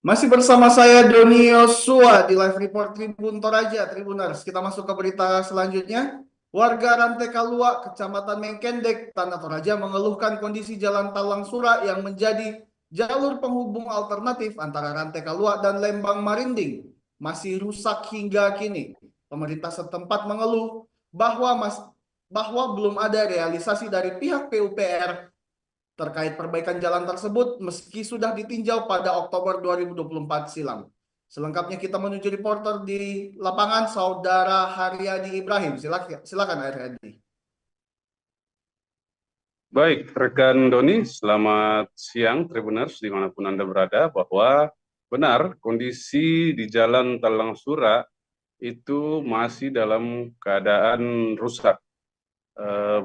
Masih bersama saya Doni Yosua di live report Tribun Toraja, Tribuners. Kita masuk ke berita selanjutnya. Warga Rantai Kalua, Kecamatan Mengkendek, Tanah Toraja mengeluhkan kondisi jalan Talang Sura yang menjadi jalur penghubung alternatif antara Rantai Kalua dan Lembang Marinding masih rusak hingga kini. Pemerintah setempat mengeluh bahwa belum ada realisasi dari pihak PUPR terkait perbaikan jalan tersebut meski sudah ditinjau pada Oktober 2024 silam. Selengkapnya kita menuju reporter di lapangan Saudara Haryadi Ibrahim. Silakan Haryadi. Baik, rekan Doni, selamat siang Tribuners dimanapun Anda berada, bahwa benar kondisi di Jalan Talang Sura itu masih dalam keadaan rusak.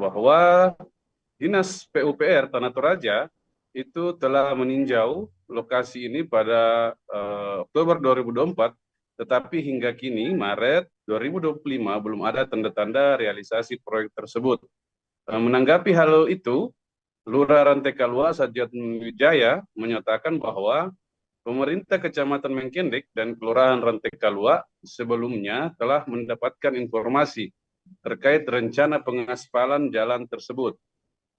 Bahwa Dinas PUPR Tanah Toraja itu telah meninjau lokasi ini pada Oktober 2024, tetapi hingga kini Maret 2025 belum ada tanda-tanda realisasi proyek tersebut. Menanggapi hal itu, Lurah Rantai Kalua Sajat Wijaya menyatakan bahwa pemerintah Kecamatan Mengkendek dan Kelurahan Rantai Kalua sebelumnya telah mendapatkan informasi terkait rencana pengaspalan jalan tersebut.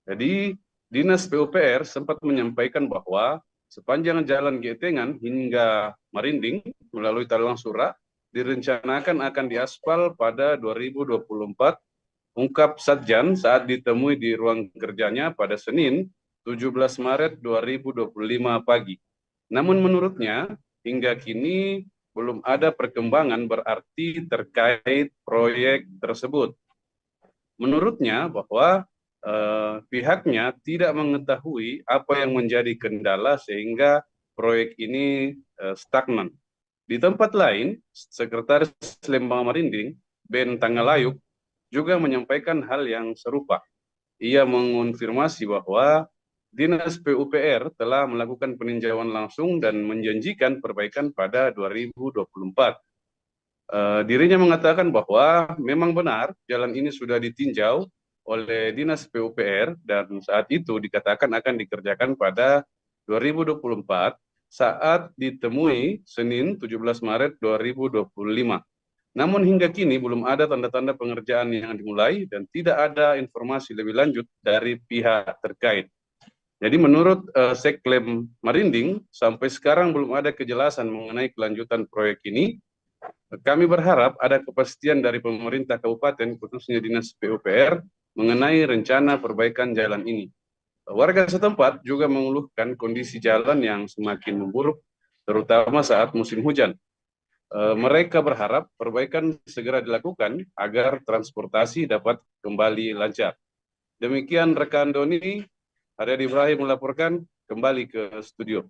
Jadi, Dinas PUPR sempat menyampaikan bahwa sepanjang jalan Getengan hingga Marinding melalui Talang Sura direncanakan akan diaspal pada 2024, ungkap Satjan saat ditemui di ruang kerjanya pada Senin 17 Maret 2025 pagi. Namun menurutnya, hingga kini belum ada perkembangan berarti terkait proyek tersebut. Menurutnya bahwa pihaknya tidak mengetahui apa yang menjadi kendala sehingga proyek ini stagnan. Di tempat lain, Sekretaris Lembang Marinding, Ben Tanggalayuk, juga menyampaikan hal yang serupa. Ia mengonfirmasi bahwa Dinas PUPR telah melakukan peninjauan langsung dan menjanjikan perbaikan pada 2024. Dirinya mengatakan bahwa memang benar jalan ini sudah ditinjau oleh Dinas PUPR dan saat itu dikatakan akan dikerjakan pada 2024 saat ditemui Senin 17 Maret 2025. Namun hingga kini belum ada tanda-tanda pengerjaan yang dimulai dan tidak ada informasi lebih lanjut dari pihak terkait. Jadi menurut Seklem Marinding, sampai sekarang belum ada kejelasan mengenai kelanjutan proyek ini. Kami berharap ada kepastian dari pemerintah kabupaten, khususnya Dinas PUPR, mengenai rencana perbaikan jalan ini. Warga setempat juga mengeluhkan kondisi jalan yang semakin memburuk, terutama saat musim hujan. Mereka berharap perbaikan segera dilakukan agar transportasi dapat kembali lancar. Demikian rekan Doni, Haryadi Ibrahim melaporkan kembali ke studio.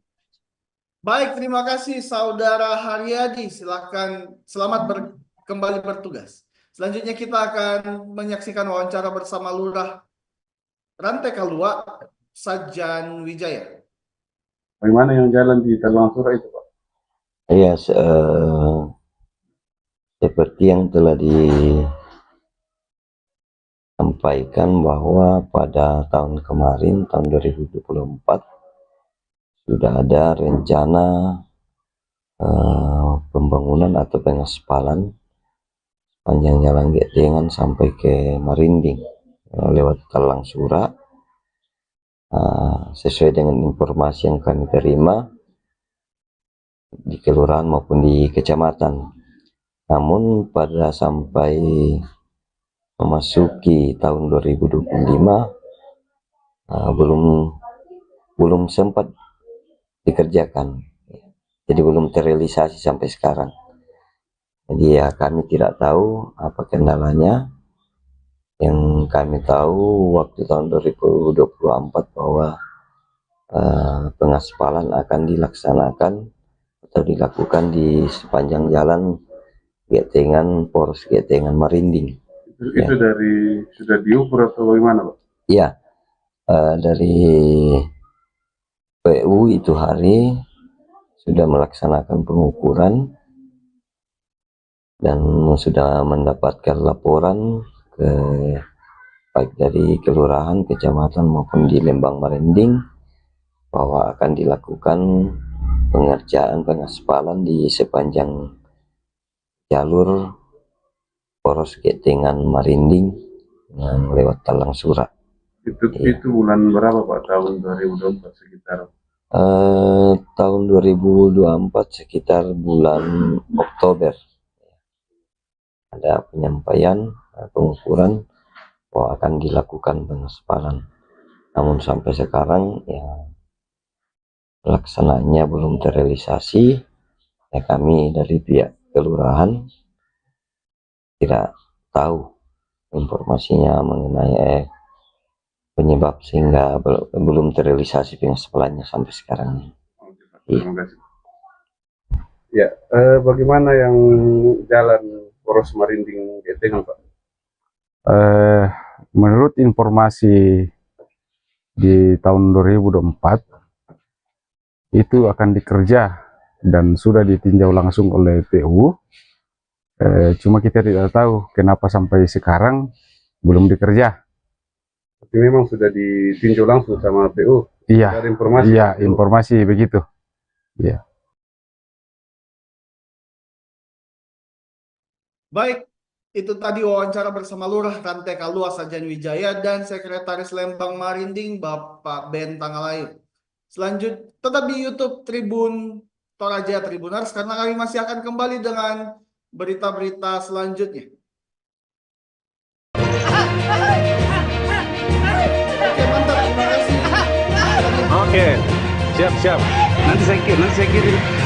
Baik, terima kasih Saudara Haryadi. Silakan kembali bertugas. Selanjutnya kita akan menyaksikan wawancara bersama Lurah Rantai Kalua Sajan Wijaya. Bagaimana yang jalan di Talang Sura itu, Pak? Iya, seperti yang telah disampaikan bahwa pada tahun kemarin, tahun 2024, sudah ada rencana pembangunan atau pengaspalan panjang jalan Getengan sampai ke Marinding lewat Talang Sura. Sesuai dengan informasi yang kami terima di kelurahan maupun di kecamatan. Namun pada sampai memasuki tahun 2025 belum sempat dikerjakan, jadi belum terrealisasi sampai sekarang. Jadi ya kami tidak tahu apa kendalanya. Yang kami tahu waktu tahun 2024 bahwa pengaspalan akan dilaksanakan atau dilakukan di sepanjang jalan Getengan, Poros Getengan Marinding. Itu dari sudah diukur atau bagaimana, Pak? Iya, dari PU itu hari sudah melaksanakan pengukuran dan sudah mendapatkan laporan baik dari kelurahan, kecamatan maupun di Lembang Marinding bahwa akan dilakukan pengerjaan pengaspalan di sepanjang jalur poros Getengan Marinding yang lewat Talang Sura. Itu bulan berapa Pak? Tahun 2024 sekitar? Tahun 2024 sekitar bulan Oktober ada penyampaian pengukuran bahwa akan dilakukan pengaspalan. Namun sampai sekarang ya pelaksanaannya belum terrealisasi. Ya, kami dari pihak kelurahan tidak tahu informasinya mengenai penyebab sehingga belum terrealisasi pengaspalannya sampai sekarang. Oke, Pak. Terima kasih. Ya, bagaimana yang jalan poros Marinding Getengan Pak? Menurut informasi di tahun 2024 itu akan dikerja dan sudah ditinjau langsung oleh PU. Cuma kita tidak tahu kenapa sampai sekarang belum dikerja. Tapi memang sudah ditinjau langsung sama PU. Iya, Ada informasi. iya, informasi begitu. Iya. Baik, itu tadi wawancara bersama Lurah Rantai Kalua Sajan Wijaya dan Sekretaris Lembang Marinding Bapak Ben Tangalayu. Selanjutnya tetap di YouTube Tribun Toraja Tribuners karena kami masih akan kembali dengan berita-berita selanjutnya. Oke, mantap, terima kasih. Oke, siap. Nanti saya kirim.